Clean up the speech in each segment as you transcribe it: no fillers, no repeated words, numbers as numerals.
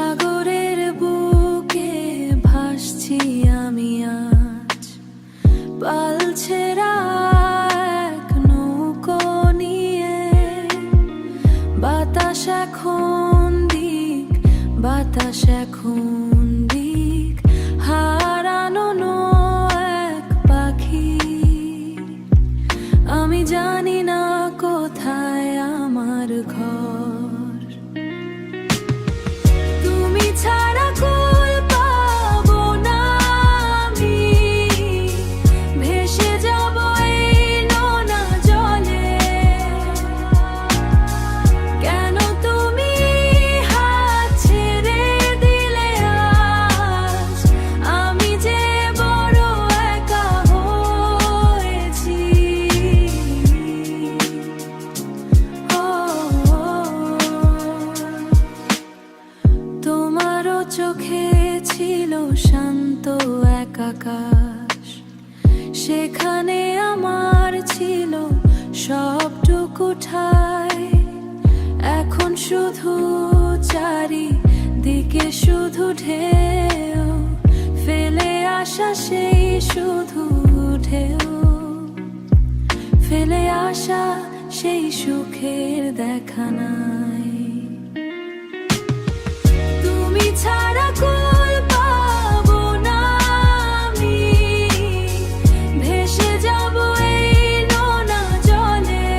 সাগরের বুকে ভাসছি আমি আজ, পালছেরা এক নৌকো নিয়ে। বাতাস এখন দিক, বাতাস এখন দিক, হারানো এক পাখি। আমি জানি না কোথায় আমার ঘর, তুমি ছাড়া কুল পাবো না আমি। ভেসে যাব এই নোনা জলে, কেন তুমি হাত ছেড়ে দিলে আজ? আমি যে বড় একা হয়েছি। তোমারও চোখে ছিল শান্ত এক আকাশ, সেখানে আমার ছিল সবটুকু ঠাই। এখন শুধু চারিদিকে শুধু ঢেউ, ফেলে আসা সেই শুধু ঢেউ, ফেলে আসা সেই সুখের দেখা নাই। তুমি ছাড়া কুল পাবো না আমি। ভেসে যাব এই নোনা জলে,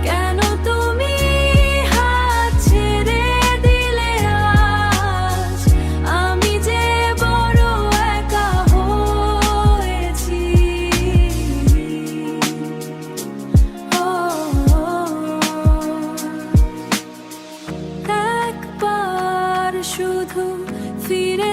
কেন তুমি হাত ছেড়ে দিলে আজ? আমি যে বড় একা হয়েছি। একবার শুধু ফিরে